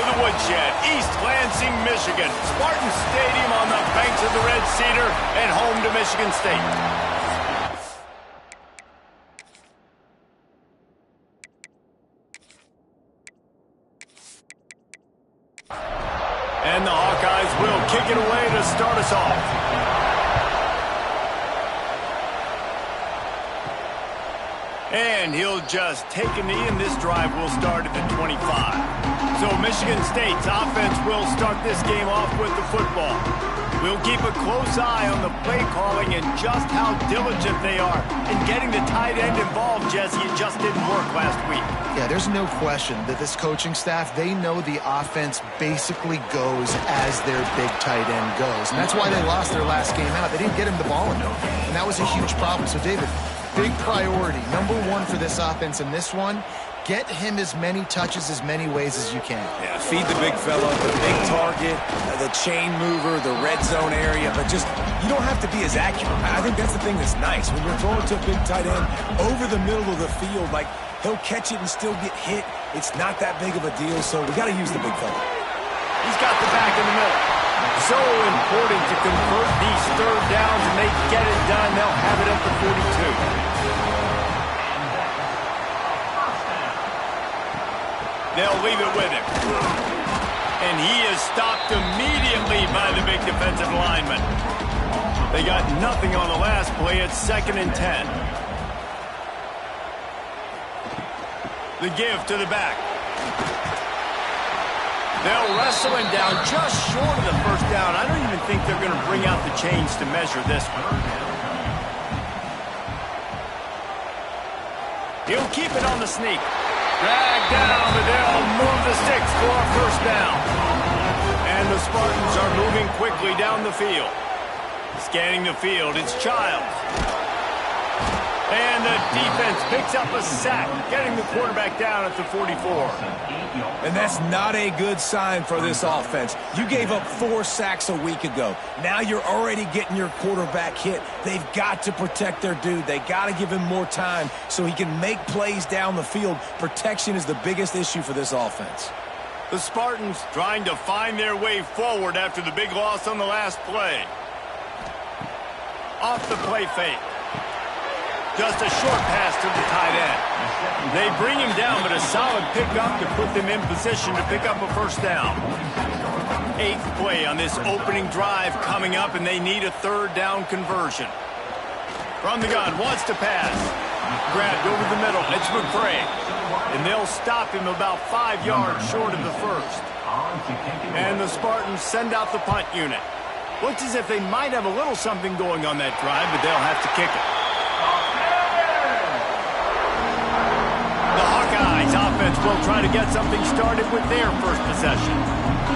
the woodshed, East Lansing, Michigan. Spartan Stadium on the banks of the Red Cedar and home to Michigan State. And the Hawkeyes will kick it away to start us off. And he'll just take a knee, and this drive will start at the 25. So Michigan State's offense will start this game off with the football. We'll keep a close eye on the play calling and just how diligent they are in getting the tight end involved, Jesse. It just didn't work last week. Yeah, there's no question that this coaching staff, they know the offense basically goes as their big tight end goes. And that's why they lost their last game out. They didn't get him the ball enough. And that was a huge problem. So, David, big priority, number one for this offense in this one, get him as many touches as many ways as you can. Yeah, feed the big fella, the big target, the chain mover, the red zone area, but just, you don't have to be as accurate. I think that's the thing that's nice. When you're throwing to a big tight end over the middle of the field, like, he'll catch it and still get hit. It's not that big of a deal, so we got to use the big fella. He's got the back in the middle. So important to convert these third downs, and they get it done. They'll have it at the 42. They'll leave it with him. And he is stopped immediately by the big defensive lineman. They got nothing on the last play. It's 2nd and 10. The give to the back. They'll wrestle him down just short of the first down. I don't even think they're going to bring out the chains to measure this one. He'll keep it on the sneak. Drag down, but they'll move the sticks for a first down. And the Spartans are moving quickly down the field. Scanning the field, it's Childs. And the defense picks up a sack, getting the quarterback down at the 44. And that's not a good sign for this offense. You gave up 4 sacks a week ago. Now you're already getting your quarterback hit. They've got to protect their dude. They got to give him more time so he can make plays down the field. Protection is the biggest issue for this offense. The Spartans trying to find their way forward after the big loss on the last play. Off the play fake. Just a short pass to the tight end. They bring him down, but a solid pickup to put them in position to pick up a first down. 8th play on this opening drive coming up, and they need a third down conversion. From the gun, wants to pass. Grabbed over the middle. It's McCray. And they'll stop him about 5 yards short of the first. And the Spartans send out the punt unit. Looks as if they might have a little something going on that drive, but they'll have to kick it. The Hawkeyes offense will try to get something started with their first possession.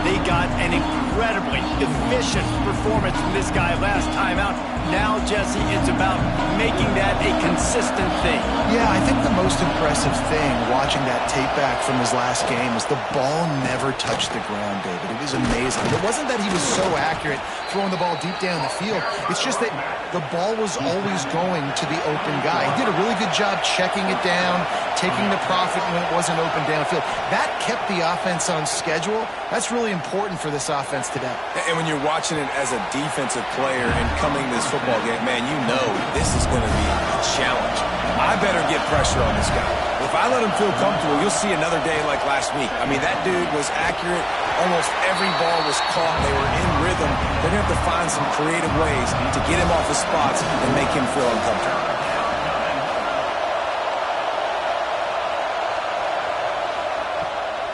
They got an incredibly efficient performance from this guy last time out. Now, Jesse, it's about making that a consistent thing. Yeah, I think the most impressive thing watching that tape back from his last game is the ball never touched the ground, David. It was amazing. It wasn't that he was so accurate throwing the ball deep down the field. It's just that the ball was always going to the open guy. He did a really good job checking it down, taking the profit when it wasn't open downfield. That kept the offense on schedule. That's really important for this offense today. And when you're watching it as a defensive player and coming this football game, man, you know this is going to be a challenge. I better get pressure on this guy. If I let him feel comfortable, you'll see another day like last week. I mean, that dude was accurate. Almost every ball was caught. They were in rhythm. They're going to have to find some creative ways to get him off his spots and make him feel uncomfortable.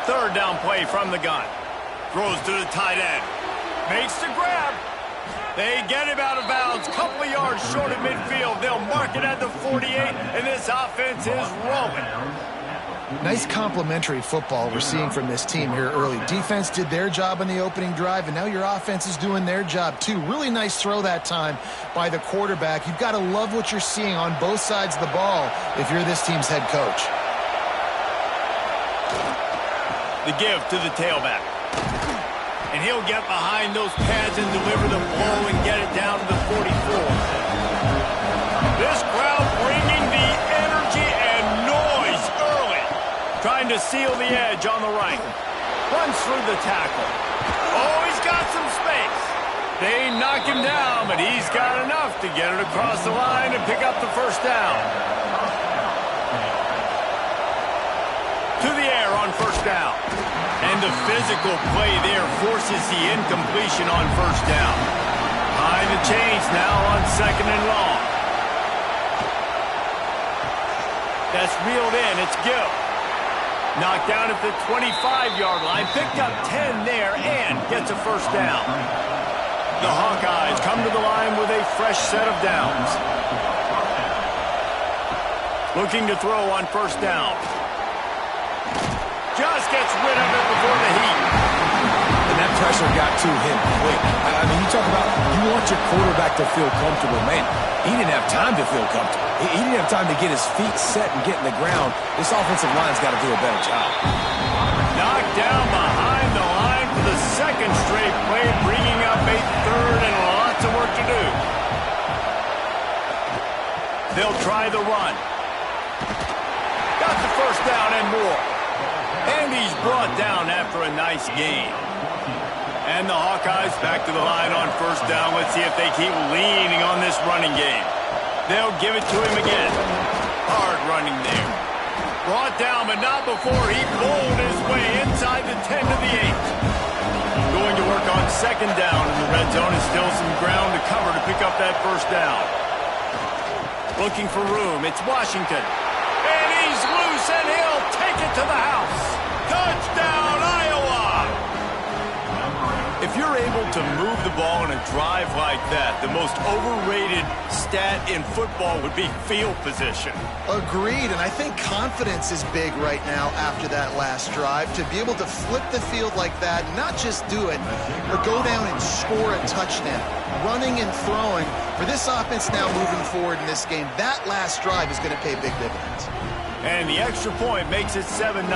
Third down play from the gun. Throws to the tight end. Makes the grab. They get him out of bounds. Couple of yards short of midfield. They'll mark it at the 48, and this offense is rolling. Nice complimentary football we're seeing from this team here early. Defense did their job in the opening drive, and now your offense is doing their job too. Really nice throw that time by the quarterback. You've got to love what you're seeing on both sides of the ball if you're this team's head coach. The give to the tailback. And he'll get behind those pads and deliver the blow and get it down to the 44. This crowd bringing the energy and noise early. Trying to seal the edge on the right. Runs through the tackle. Oh, he's got some space. They knock him down, but he's got enough to get it across the line and pick up the first down. To the air on first down. And the physical play there forces the incompletion on first down. Behind the chains now on second and long. That's reeled in. It's Gill. Knocked down at the 25-yard line. Picked up 10 there and gets a first down. The Hawkeyes come to the line with a fresh set of downs. Looking to throw on first down. Just gets rid of it before the heat. And that pressure got to him quick. I mean, you talk about you want your quarterback to feel comfortable. Man, he didn't have time to feel comfortable. He didn't have time to get his feet set and get in the ground. This offensive line's got to do a better job. Knocked down behind the line for the second straight play, bringing up a third and lots of work to do. They'll try the run. Got the first down and more. And he's brought down after a nice gain. And the Hawkeyes back to the line on first down. Let's see if they keep leaning on this running game. They'll give it to him again. Hard running there. Brought down, but not before he bowled his way inside the 10 to the 8. Going to work on second down in the red zone. Is still some ground to cover to pick up that first down. Looking for room. It's Washington. And he's loose, and he'll take it to the house. Touchdown, Iowa! If you're able to move the ball in a drive like that, the most overrated stat in football would be field position. Agreed, and I think confidence is big right now after that last drive. To be able to flip the field like that, not just do it, but go down and score a touchdown. Running and throwing. For this offense now moving forward in this game, that last drive is going to pay big dividends. And the extra point makes it 7-0.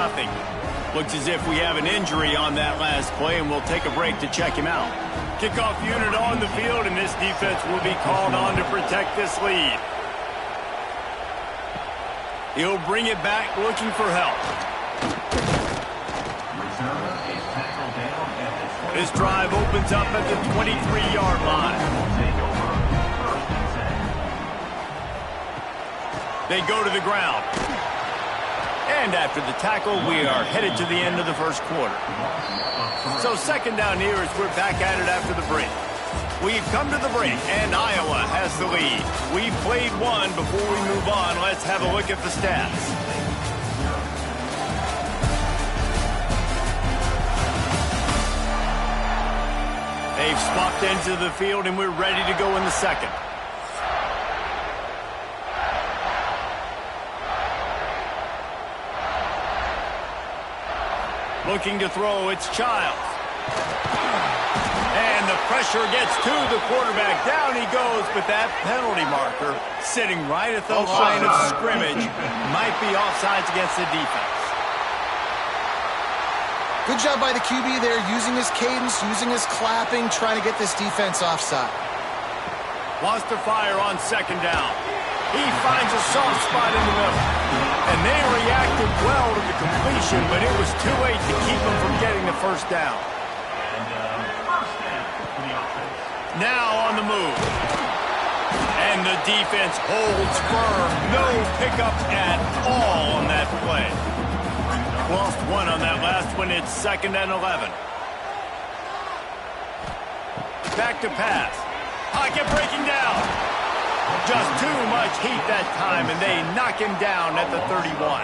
Looks as if we have an injury on that last play, and we'll take a break to check him out. Kickoff unit on the field, and this defense will be called on to protect this lead. He'll bring it back looking for help. This drive opens up at the 23-yard line. They go to the ground. And after the tackle, we are headed to the end of the first quarter. So second down here as we're back at it after the break. We've come to the break, and Iowa has the lead. We've played one. Before we move on, let's have a look at the stats. They've swapped into the field, and we're ready to go in the second. Looking to throw, it's Childs. And the pressure gets to the quarterback. Down he goes, but that penalty marker sitting right at the line of scrimmage might be offsides against the defense. Good job by the QB there, using his cadence, using his clapping, trying to get this defense offside. Wants to fire on second down. He finds a soft spot in the middle. And they reacted well to the completion, but it was too late to keep them from getting the first down. Now on the move. And the defense holds firm. No pickup at all on that play. Lost one on that last one. It's 2nd and 11. Back to pass. Pocket breaking down. Just too much heat that time, and they knock him down at the 31.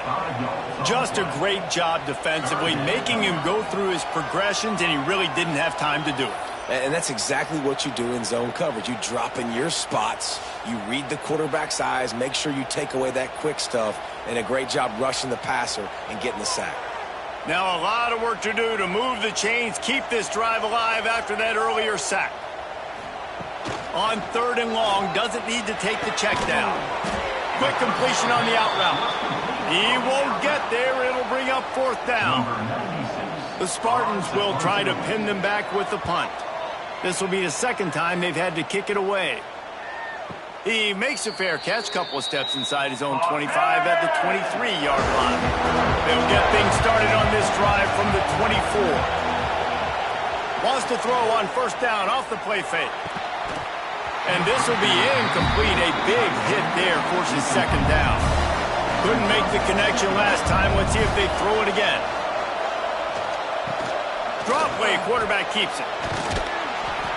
Just a great job defensively, making him go through his progressions, and he really didn't have time to do it. And that's exactly what you do in zone coverage. You drop in your spots, you read the quarterback's eyes, make sure you take away that quick stuff, and a great job rushing the passer and getting the sack. Now a lot of work to do to move the chains, keep this drive alive after that earlier sack. On 3rd and long, doesn't need to take the check down. Quick completion on the out route. He won't get there. It'll bring up 4th down. The Spartans will try to pin them back with the punt. This will be the second time they've had to kick it away. He makes a fair catch, couple of steps inside his own 25 at the 23-yard line. They'll get things started on this drive from the 24. Wants to throw on first down off the play fake. And this will be incomplete. A big hit there forces second down. Couldn't make the connection last time. Let's see if they throw it again. Drop play, quarterback keeps it.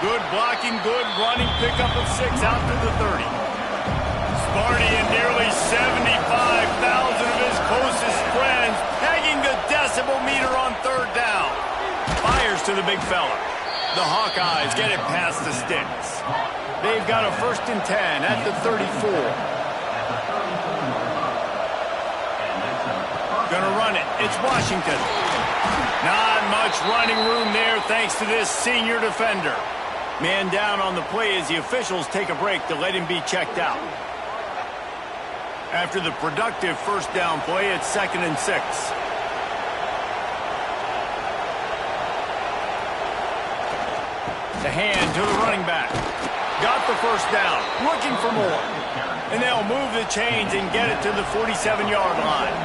Good blocking, good running, pickup of 6 out to the 30. Sparty and nearly 75,000 of his closest friends pegging the decibel meter on third down. Fires to the big fella. The Hawkeyes get it past the sticks. They've got a 1st and 10 at the 34. Gonna run it. It's Washington. Not much running room there thanks to this senior defender. Man down on the play as the officials take a break to let him be checked out. After the productive first down play, it's 2nd and 6. The hand to the running back. Got the first down, looking for more. And they'll move the chains and get it to the 47-yard line.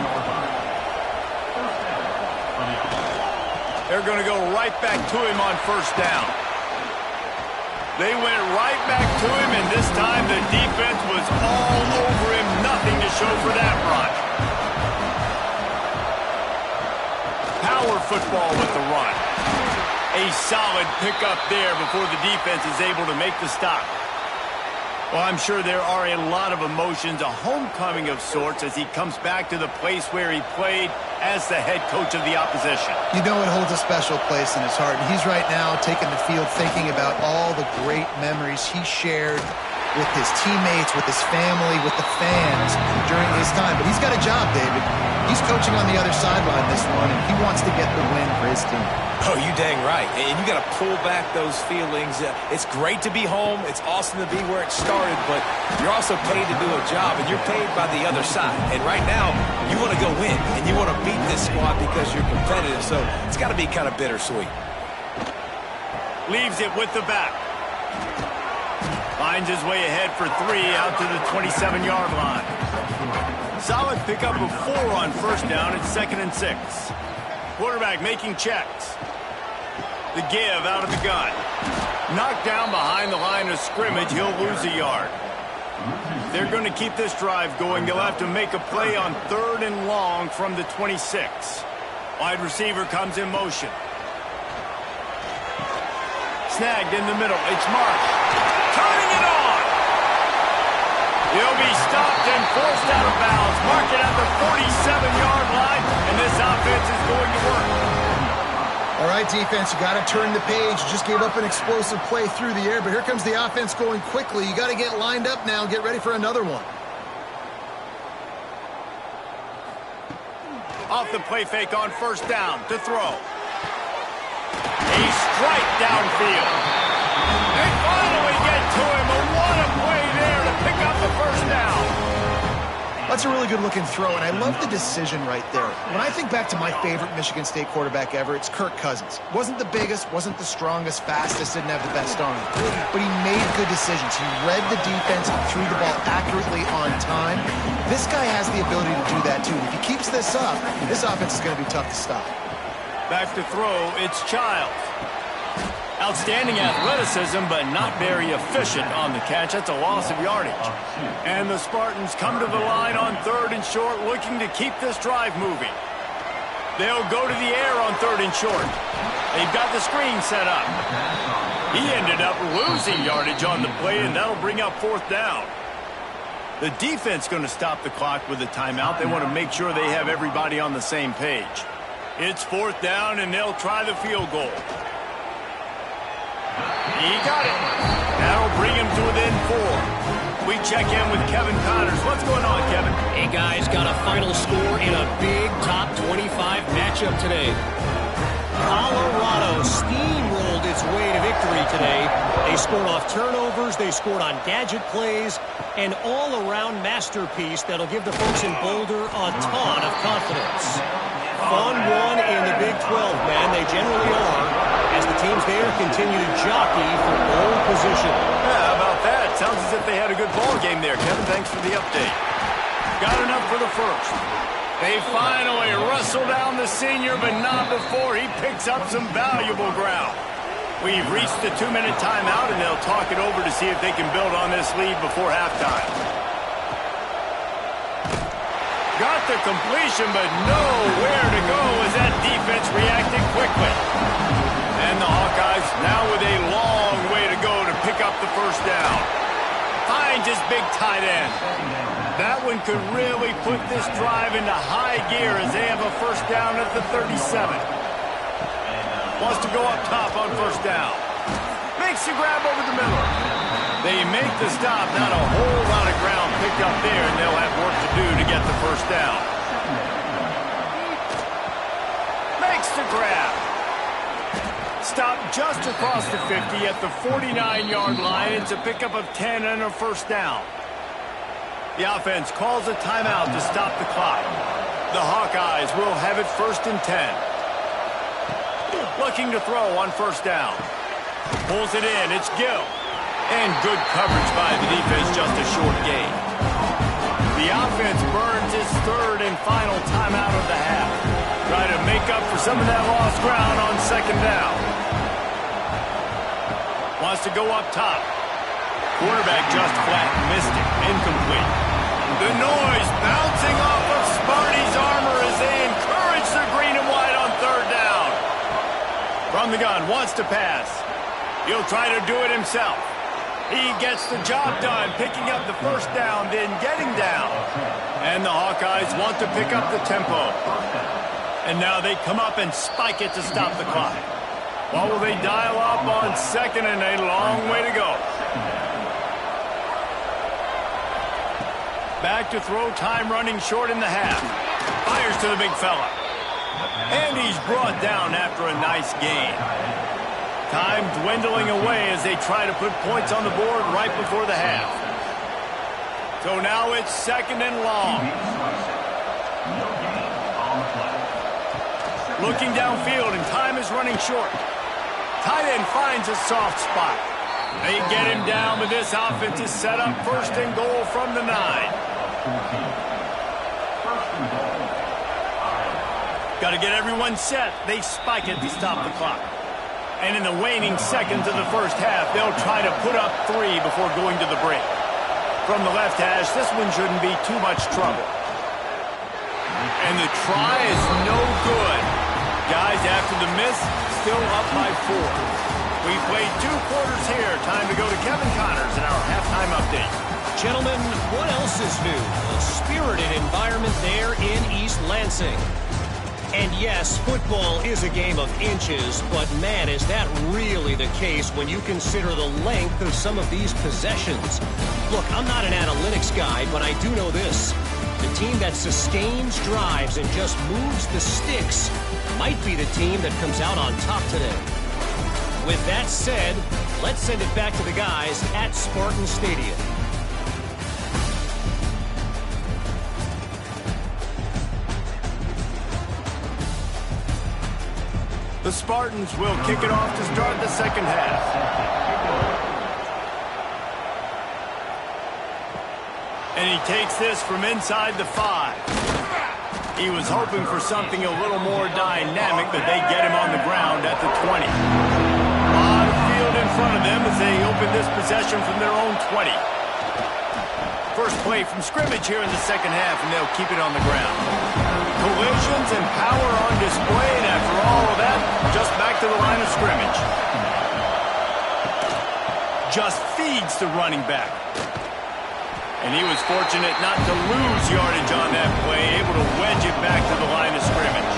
They're going to go right back to him on first down. They went right back to him, and this time the defense was all over him. Nothing to show for that run. Power football with the run. A solid pickup there before the defense is able to make the stop. Well, I'm sure there are a lot of emotions, a homecoming of sorts as he comes back to the place where he played as the head coach of the opposition. You know it holds a special place in his heart, and he's right now taking the field thinking about all the great memories he shared with his teammates, with his family, with the fans during his time. But he's got a job, David. He's coaching on the other sideline this one, and he wants to get the win for his team. Oh, you dang right. And you got to pull back those feelings. It's great to be home. It's awesome to be where it started, but you're also paid to do a job, and you're paid by the other side. And right now, you want to go win, and you want to beat this squad because you're competitive, so it's got to be kind of bittersweet. Leaves it with the back. Finds his way ahead for 3 out to the 27-yard line. Solid pickup of 4 on first down. It's 2nd and 6. Quarterback making checks. The give out of the gun. Knocked down behind the line of scrimmage. He'll lose a yard. They're going to keep this drive going. They'll have to make a play on 3rd and long from the 26. Wide receiver comes in motion. Snagged in the middle. It's Mark. Turning it on. He'll be stopped and forced out of bounds. Mark it at the 47-yard line, and this offense is going to work. All right, defense, you got to turn the page. You just gave up an explosive play through the air, but here comes the offense going quickly. You got to get lined up now and get ready for another one. Off the play fake on first down to throw. A strike downfield. They finally get to him. What a play there to pick up the first down. That's a really good-looking throw, and I love the decision right there. When I think back to my favorite Michigan State quarterback ever, it's Kirk Cousins. Wasn't the biggest, wasn't the strongest, fastest, didn't have the best arm. But he made good decisions. He read the defense and threw the ball accurately on time. This guy has the ability to do that, too. If he keeps this up, this offense is going to be tough to stop. Back to throw, it's Childs. Outstanding athleticism, but not very efficient on the catch. That's a loss of yardage. And the Spartans come to the line on 3rd and short, looking to keep this drive moving. They'll go to the air on 3rd and short. They've got the screen set up. He ended up losing yardage on the play, and that'll bring up 4th down. The defense going to stop the clock with a timeout. They want to make sure they have everybody on the same page. It's 4th down, and they'll try the field goal. He got it. That'll bring him to within 4. We check in with Kevin Connors. What's going on, Kevin? Hey, guys, got a final score in a big top 25 matchup today. Colorado steamrolled its way to victory today. They scored off turnovers, they scored on gadget plays, an all-around masterpiece that'll give the folks in Boulder a ton of confidence. Fun one in the Big 12, man. They generally are, as the teams there continue to jockey for bowl position. Yeah, how about that? Sounds as if they had a good ball game there, Kevin. Thanks for the update. Got enough for the first. They finally wrestle down the senior, but not before he picks up some valuable ground. We've reached the 2-minute timeout, and they'll talk it over to see if they can build on this lead before halftime. Got the completion, but nowhere to go as that defense reacted quickly. And the Hawkeyes now with a long way to go to pick up the first down. Finds his big tight end. That one could really put this drive into high gear as they have a first down at the 37. Wants to go up top on first down. Makes the grab over the middle. They make the stop. Not a whole lot of ground picked up there, and they'll have work to do to get the first down. Makes the grab. Stop just across the 50 at the 49-yard line. It's a pickup of 10 and a first down. The offense calls a timeout to stop the clock. The Hawkeyes will have it first and 10. Looking to throw on first down. Pulls it in. It's Gill. And good coverage by the defense, just a short gain. The offense burns its third and final timeout of the half. Try to make up for some of that lost ground on second down. Wants to go up top. Quarterback just flat missed it. Incomplete. The noise bouncing off of Sparty's armor as they encourage the green and white on third down. From the gun, wants to pass. He'll try to do it himself. He gets the job done, picking up the first down, then getting down. And the Hawkeyes want to pick up the tempo. And now they come up and spike it to stop the clock. What will they dial up on second and a long way to go? Back to throw, time running short in the half. Fires to the big fella. And he's brought down after a nice gain. Time dwindling away as they try to put points on the board right before the half. So now it's second and long. Looking downfield, and time is running short. Tight end finds a soft spot. They get him down, but this offense is set up first and goal from the 9. Got to get everyone set. They spike it to stop the clock. And in the waning seconds of the first half, they'll try to put up 3 before going to the break. From the left hash, this one shouldn't be too much trouble. And the try is no good. Guys, after the miss, still up by 4. We played 2 quarters here. Time to go to Kevin Connors in our halftime update. Gentlemen, what else is new? A spirited environment there in East Lansing. And yes, football is a game of inches, but man, is that really the case when you consider the length of some of these possessions. Look, I'm not an analytics guy, but I do know this. The team that sustains drives and just moves the sticks might be the team that comes out on top today. With that said, let's send it back to the guys at Spartan Stadium. The Spartans will kick it off to start the second half. And he takes this from inside the 5. He was hoping for something a little more dynamic, but they get him on the ground at the 20. A lot of field in front of them as they open this possession from their own 20. First play from scrimmage here in the second half, and they'll keep it on the ground. Collisions and power on display, and after all of that, just back to the line of scrimmage. Just feeds the running back. And he was fortunate not to lose yardage on that play, able to wedge it back to the line of scrimmage.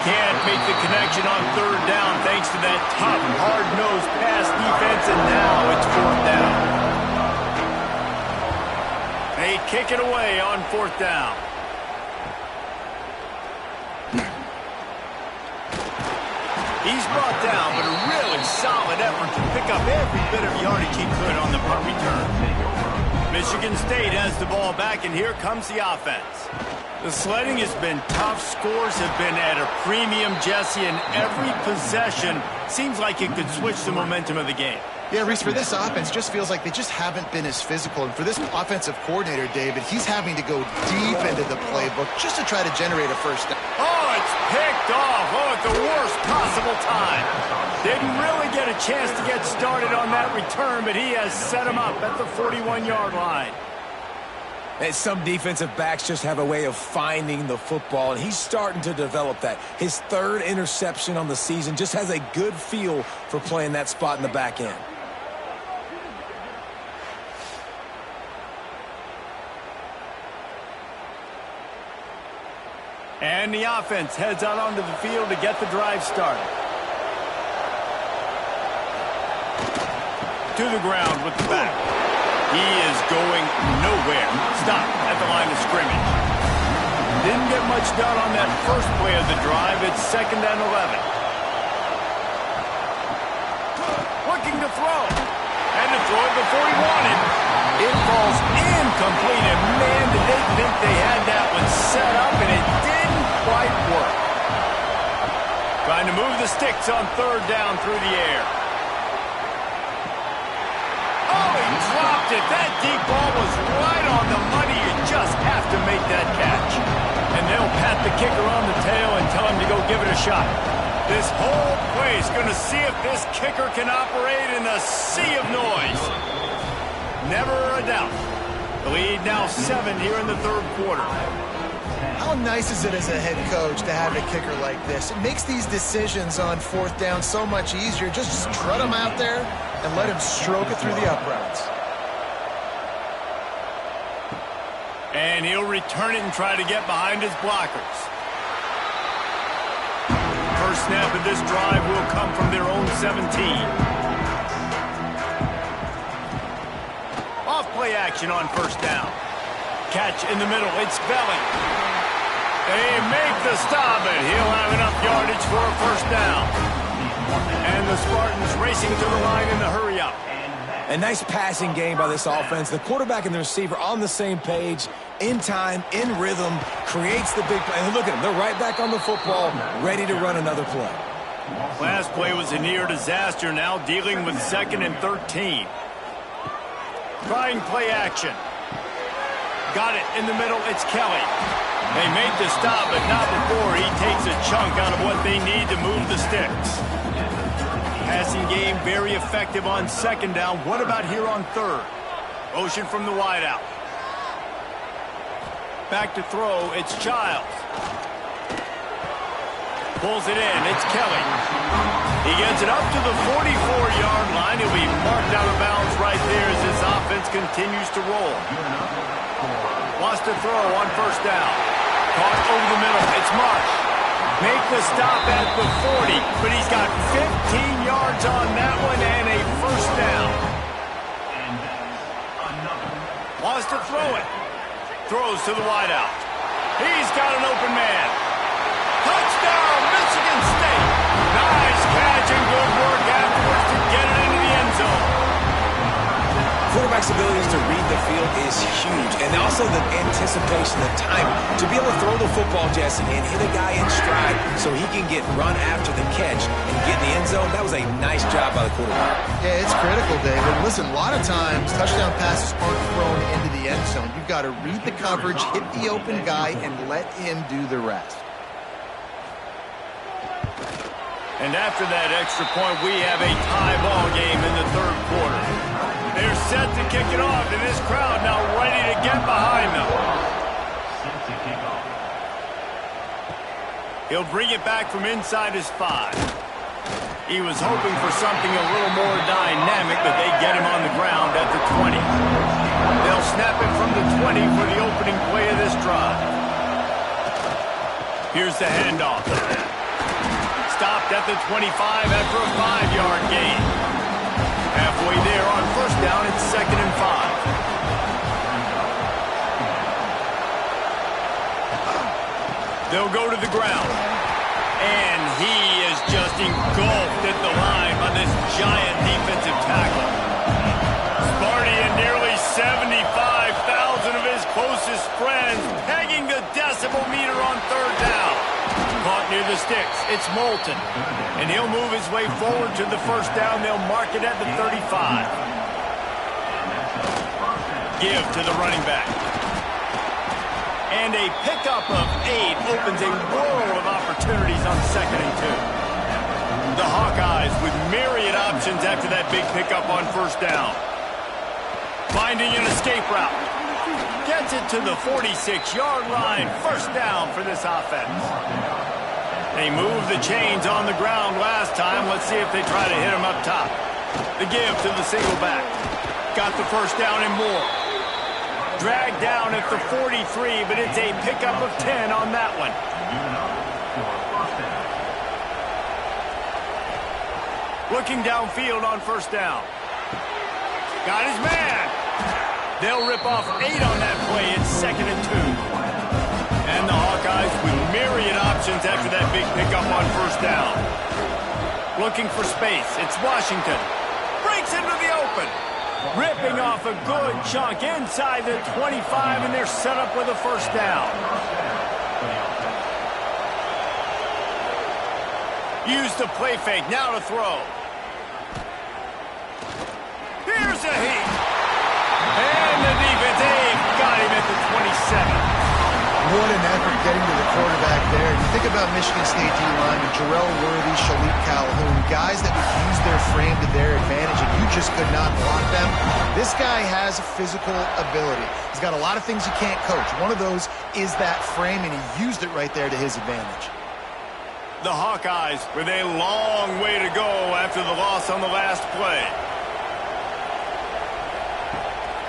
Can't make the connection on third down thanks to that tough, hard-nosed pass defense, and now it's fourth down. They kick it away on fourth down. He's brought down, but a really solid effort to pick up every bit of yardage he could on the punt return. Michigan State has the ball back, and here comes the offense. The sledding has been tough. Scores have been at a premium, Jesse, and every possession seems like it could switch the momentum of the game. Yeah, Reese, for this offense, just feels like they just haven't been as physical. And for this offensive coordinator, David, he's having to go deep into the playbook just to try to generate a first down. Oh, it's picked off. Oh, at the worst possible time. Didn't really get a chance to get started on that return, but he has set him up at the 41-yard line. And some defensive backs just have a way of finding the football, and he's starting to develop that. His third interception on the season, just has a good feel for playing that spot in the back end. And the offense heads out onto the field to get the drive started. To the ground with the back. He is going nowhere. Stop at the line of scrimmage. Didn't get much done on that first play of the drive. It's 2nd and 11. Looking to throw. And to throw it before he wanted. It falls incomplete. And man, did they think they had that one set up, and it didn't quite work. Trying to move the sticks on 3rd down through the air. Oh, he dropped it. That deep ball was right on the money. You just have to make that catch. And they'll pat the kicker on the tail and tell him to go give it a shot. This whole play is going to see if this kicker can operate in a sea of noise. Never a doubt. The lead now 7 here in the 3rd quarter. How nice is it as a head coach to have a kicker like this? It makes these decisions on 4th down so much easier. Just strut him out there and let him stroke it through the uprights. And he'll return it and try to get behind his blockers. First snap of this drive will come from their own 17. Off play action on 1st down. Catch in the middle. It's Belling. They make the stop, and he'll have enough yardage for a 1st down. And the Spartans racing to the line in the hurry-up. A nice passing game by this offense. The quarterback and the receiver on the same page, in time, in rhythm, creates the big play. And look at them. They're right back on the football, ready to run another play. Last play was a near disaster, now dealing with 2nd and 13. Trying play action. Got it in the middle. It's Kelly. They made the stop, but not before he takes a chunk out of what they need to move the sticks. Passing game very effective on 2nd down. What about here on 3rd? Motion from the wideout. Back to throw. It's Childs. Pulls it in. It's Kelly. He gets it up to the 44-yard line. He'll be marked out of bounds right there as this offense continues to roll. Wants to throw on 1st down. Caught over the middle. It's Marsh. Make the stop at the 40, but he's got 15 yards on that one and a 1st down. Wants to throw it. Throws to the wideout. He's got an open man. Touchdown, Michigan State. Nice catch and good work afterwards to get it into the end zone. Quarterback's abilities to read the field is huge, and also the anticipation, the time to be able to throw the football, Jesse, and hit a guy in stride so he can get run after the catch and get in the end zone. That was a nice job by the quarterback. Yeah, it's critical, David. Listen, a lot of times touchdown passes aren't thrown into the end zone. You've got to read the coverage, hit the open guy, and let him do the rest. And after that extra point, we have a tie ball game in the 3rd quarter. They're set to kick it off, and this crowd now ready to get behind them. He'll bring it back from inside his 5. He was hoping for something a little more dynamic, but they get him on the ground at the 20. They'll snap it from the 20 for the opening play of this drive. Here's the handoff. Stopped at the 25 after a 5-yard gain. Halfway there on 1st down, it's 2nd and 5. They'll go to the ground. And he is just engulfed at the line by this giant defensive tackle. Sparty and nearly 75,000 of his close his friends, pegging the decibel meter on third down. Caught near the sticks. It's Moulton. And he'll move his way forward to the first down. They'll mark it at the 35. Give to the running back. And a pickup of 8 opens a world of opportunities on 2nd and 2. The Hawkeyes with myriad options after that big pickup on first down. Finding an escape route. Gets it to the 46-yard line. First down for this offense. They moved the chains on the ground last time. Let's see if they try to hit him up top. The give to the single back. Got the first down and more. Dragged down at the 43, but it's a pickup of 10 on that one. Looking downfield on first down. Got his man. They'll rip off 8 on that play. It's 2nd and 2. And the Hawkeyes with myriad options after that big pickup on first down. Looking for space. It's Washington. Breaks into the open. Ripping off a good chunk inside the 25, and they're set up with a first down. Use the play fake. Now to throw. Here's a heat. And the defense, got him at the 27. What an effort getting to the quarterback there. You think about Michigan State D-linemen, Jarrell Worthy, Shalik Calhoun, guys that would use their frame to their advantage, and you just could not block them. This guy has physical ability. He's got a lot of things you can't coach. One of those is that frame, and he used it right there to his advantage. The Hawkeyes with a long way to go after the loss on the last play.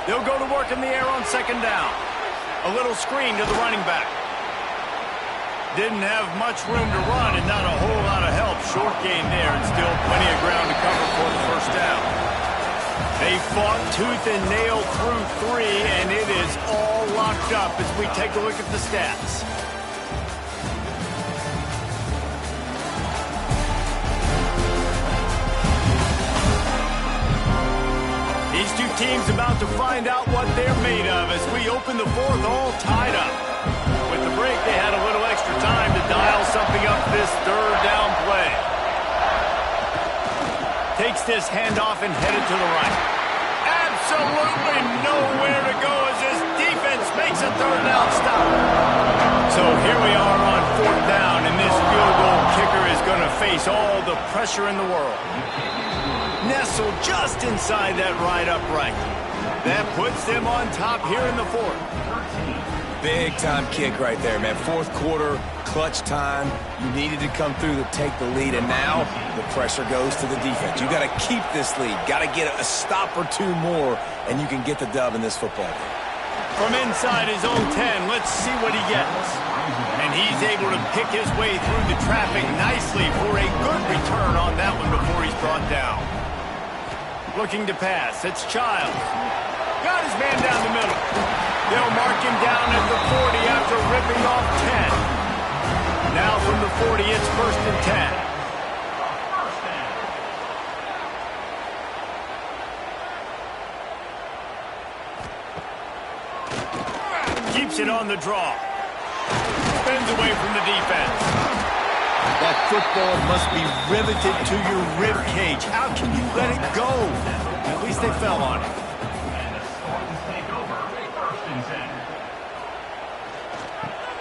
They'll go to work in the air on second down. A little screen to the running back. Didn't have much room to run and not a whole lot of help. Short gain there and still plenty of ground to cover for the first down. They fought tooth and nail through 3, and it is all locked up as we take a look at the stats. These two teams about to find out what they're made of as we open the fourth all tied up. With the break, they had a little extra time to dial something up this third down play. Takes this handoff and headed to the right. Absolutely nowhere to go as this defense makes a third down stop. So here we are on fourth down, and this field goal kicker is going to face all the pressure in the world. Nestled just inside that right upright. That puts them on top here in the fourth. Big-time kick right there, man. Fourth quarter, clutch time. You needed to come through to take the lead, and now the pressure goes to the defense. You got to keep this lead. Got to get a stop or 2 more, and you can get the dub in this football game. From inside his own 10, let's see what he gets. And he's able to pick his way through the traffic nicely for a good return on that one before he's brought down. Looking to pass. It's Childs. Got his man down the middle. They'll mark him down at the 40 after ripping off 10. Now from the 40, it's 1st and 10. Keeps it on the draw. Spins away from the defense. That football must be riveted to your rib cage. How can you let it go? At least they fell on it.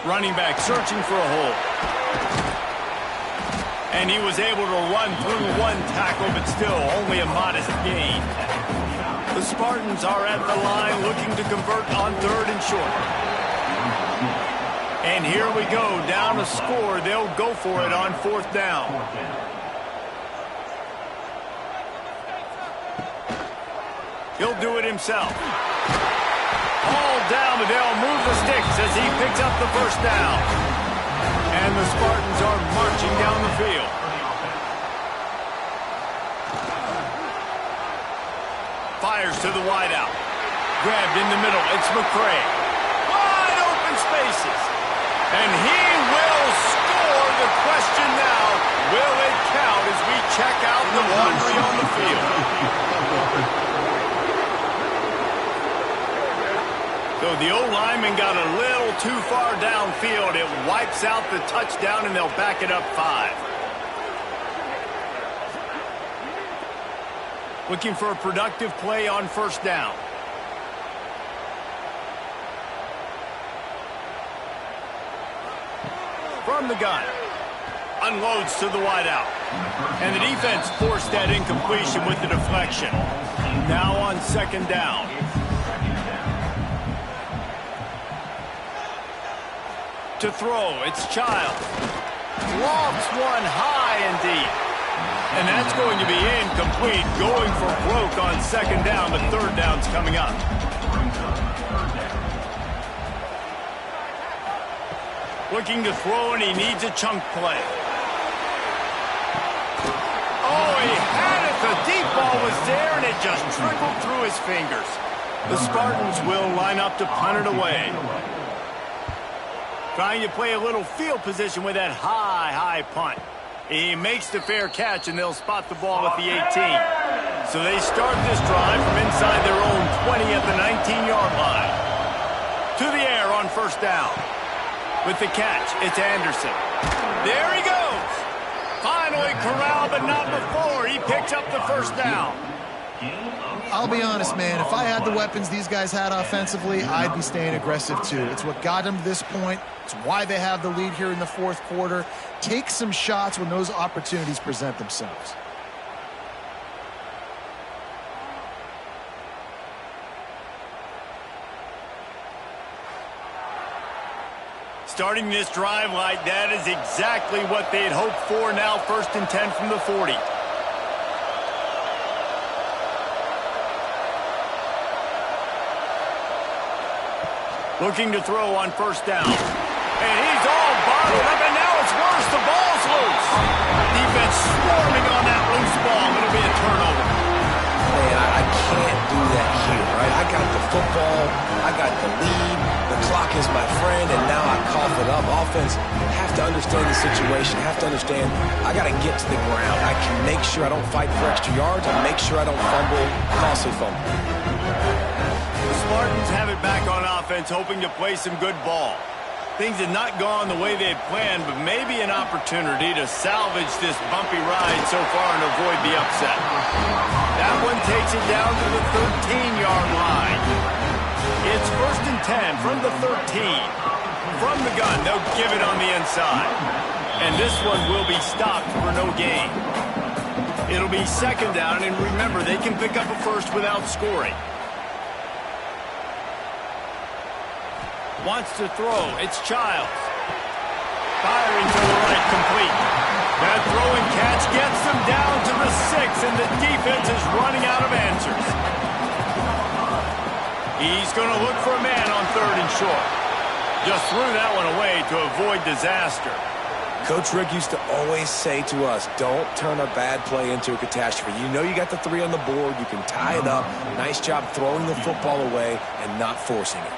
Running back searching for a hole. And he was able to run through 1 tackle, but still only a modest gain. The Spartans are at the line looking to convert on 3rd and short. And here we go, down a score. They'll go for it on 4th down. He'll do it himself. All down, but they'll move the sticks as he picks up the first down. And the Spartans are marching down the field. Fires to the wideout. Grabbed in the middle. It's McCray. Wide open spaces. And he will score. The question now, will it count as we check out the laundry on the field? So the old lineman got a little too far downfield. It wipes out the touchdown, and they'll back it up 5. Looking for a productive play on first down. From the gun. Unloads to the wideout. And the defense forced that incompletion with the deflection. Now on second down. To throw, it's Child. Lofts one high and deep. And that's going to be incomplete. Going for broke on second down, but third down's coming up. Looking to throw, and he needs a chunk play. Oh, he had it. The deep ball was there, and it just trickled through his fingers. The Spartans will line up to punt it away. Trying to play a little field position with that high punt. He makes the fair catch, and they'll spot the ball at the 18. So they start this drive from inside their own 20 at the 19-yard line. To the air on first down. With the catch, it's Anderson. There he goes. Finally corralled, but not before. He picks up the first down. I'll be honest, man. If I had the weapons these guys had offensively, I'd be staying aggressive too. It's what got them to this point. It's why they have the lead here in the fourth quarter. Take some shots when those opportunities present themselves. Starting this drive like that is exactly what they'd hoped for. Now 1st and 10 from the 40. Looking to throw on first down. And he's all bottled up, and now it's worse. The ball's loose. Defense swarming on that loose ball. It'll be a turnover. Man, I can't do that here, right? I got the football. I got the lead. The clock is my friend, and now I cough it up. Offense have to understand the situation, have to understand I got to get to the ground. I can make sure I don't fight for extra yards. I make sure I don't fumble, costly fumble. The Spartans have it back on offense, hoping to play some good ball. Things have not gone the way they had planned, but maybe an opportunity to salvage this bumpy ride so far and avoid the upset. That one takes it down to the 13-yard line. It's 1st and 10 from the 13. From the gun, they'll give it on the inside. And this one will be stopped for no gain. It'll be second down, and remember, they can pick up a first without scoring. Wants to throw. It's Childs. Firing to the right, complete. That throw and catch gets them down to the 6, and the defense is running out of answers. He's going to look for a man on 3rd and short. Just threw that one away to avoid disaster. Coach Rick used to always say to us, don't turn a bad play into a catastrophe. You know you got the 3 on the board. You can tie it up. Nice job throwing the football away and not forcing it.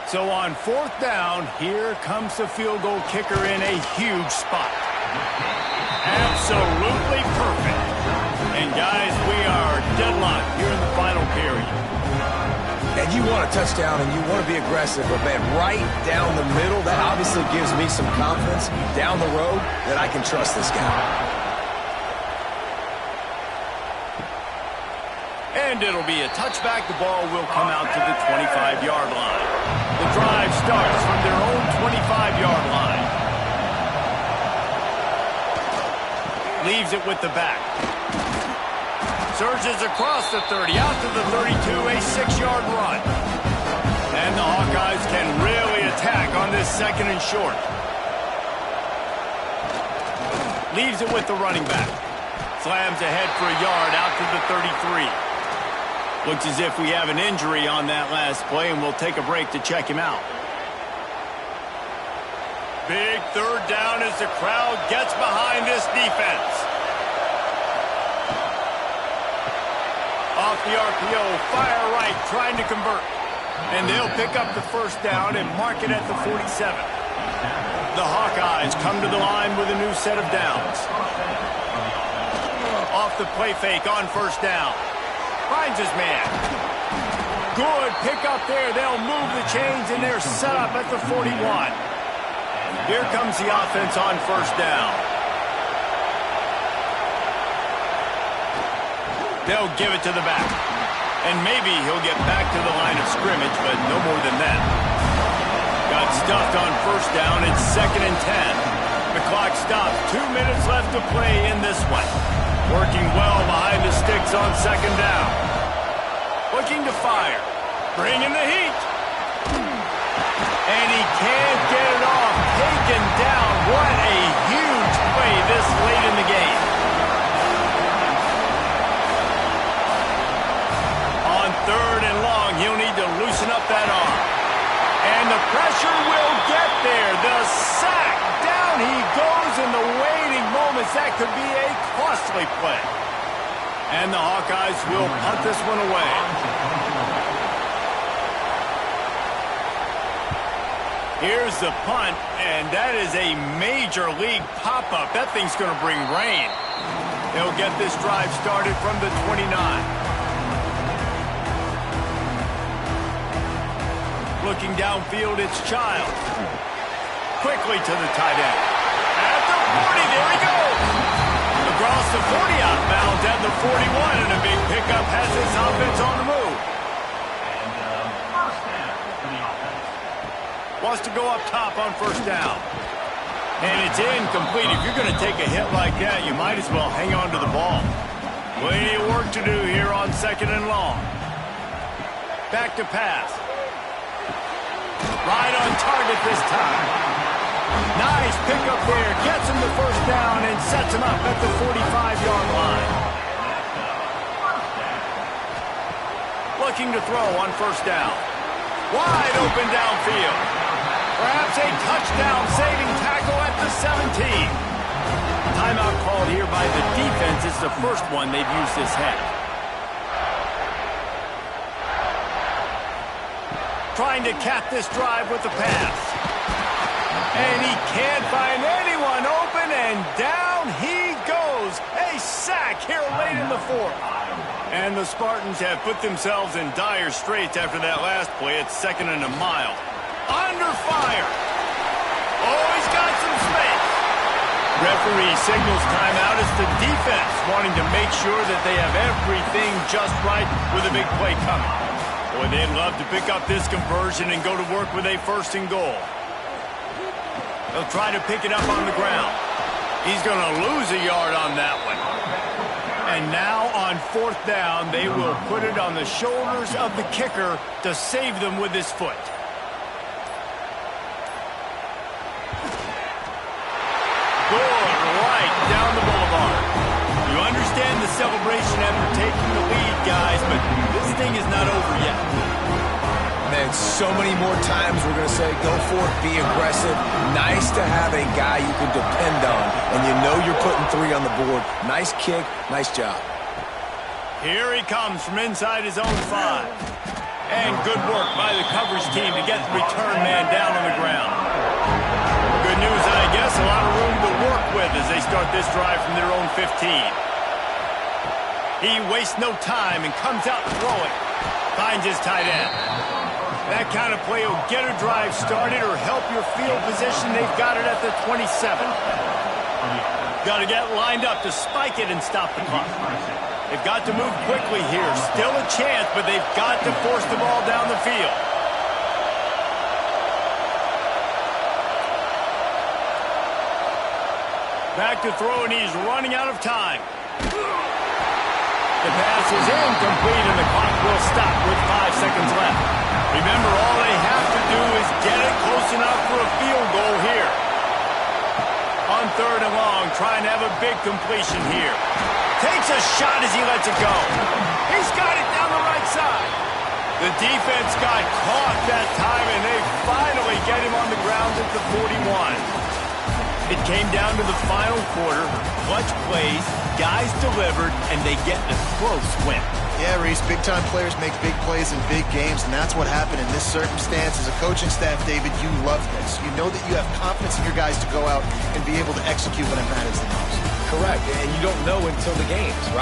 So on 4th down, here comes the field goal kicker in a huge spot. Absolutely perfect. And guys, we are deadlocked here in the final period. And you want a touchdown and you want to be aggressive, but man, right down the middle, that obviously gives me some confidence down the road that I can trust this guy. And it'll be a touchback. The ball will come out to the 25-yard line. The drive starts from their own 25-yard line. Leaves it with the back. Surges across the 30, out to the 32, a 6-yard run. And the Hawkeyes can really attack on this 2nd and short. Leaves it with the running back. Slams ahead for a yard out to the 33. Looks as if we have an injury on that last play, and we'll take a break to check him out. Big 3rd down as the crowd gets behind this defense. Off the RPO, fire right, trying to convert. And they'll pick up the 1st down and mark it at the 47. The Hawkeyes come to the line with a new set of downs. Off the play fake on 1st down. Finds his man. Good pick up there. They'll move the chains, and they're set up at the 41. Here comes the offense on first down. They'll give it to the back. And maybe he'll get back to the line of scrimmage, but no more than that. Got stuffed on first down. It's 2nd and 10. The clock stops. 2 minutes left to play in this one. Working well behind the sticks on 2nd down. Looking to fire. Bringing the heat. And he can't get it off. Taken down. What a huge play this late in the game. On 3rd and long, he'll need to loosen up that arm. And the pressure will get there. The sack. Down he goes in the waiting moments. That could be a costly play. And the Hawkeyes will punt this one away. Here's the punt, and that is a major league pop-up. That thing's going to bring rain. They'll get this drive started from the 29. Looking downfield, it's Child. Quickly to the tight end. At the 40, there he goes. Across the 40 outbound at the 41, and a big pickup has this offense on the move. Wants to go up top on first down. And it's incomplete. If you're going to take a hit like that, you might as well hang on to the ball. Plenty of work to do here on 2nd and long. Back to pass. Right on target this time. Nice pickup there. Gets him the first down and sets him up at the 45-yard line. Looking to throw on first down. Wide open downfield. Perhaps a touchdown-saving tackle at the 17. Timeout called here by the defense. It's the first one they've used this half. Trying to cap this drive with the pass. And he can't find anyone open, and down he goes. A sack here late in the 4th. And the Spartans have put themselves in dire straits after that last play. It's 2nd and a mile. Under fire. Oh, he's got some space. Referee signals timeout. It's the defense wanting to make sure that they have everything just right with a big play coming. Boy, they'd love to pick up this conversion and go to work with a 1st and goal. They'll try to pick it up on the ground. He's going to lose a yard on that one. And now on 4th down, they will put it on the shoulders of the kicker to save them with his foot. Good right down the boulevard. You understand the celebration after taking the lead, guys, but this thing is not over yet. Man, so many more times we're going to say, go for it, be aggressive. Nice to have a guy you can depend on, and you know you're putting 3 on the board. Nice kick, nice job. Here he comes from inside his own 5. And good work by the coverage team to get the return man down on the ground. Good news, I guess, a lot of room to work with as they start this drive from their own 15. He wastes no time and comes out throwing. Finds his tight end. That kind of play will get a drive started or help your field position. They've got it at the 27. Got to get lined up to spike it and stop the clock. They've got to move quickly here. Still a chance, but they've got to force the ball down the field. Back to throw, and he's running out of time. The pass is incomplete, and the clock will stop with 5 seconds left. Remember, all they have to do is get it close enough for a field goal here. On 3rd and long, trying to have a big completion here. Takes a shot as he lets it go. He's got it down the right side. The defense got caught that time, and they finally get him on the ground at the 41. It came down to the final quarter. Clutch plays, guys delivered, and they get a close win. Yeah, Reese, big-time players make big plays in big games, and that's what happened in this circumstance. As a coaching staff, David, you love this. You know that you have confidence in your guys to go out and be able to execute when it matters the most. Correct, and you don't know until the games, right?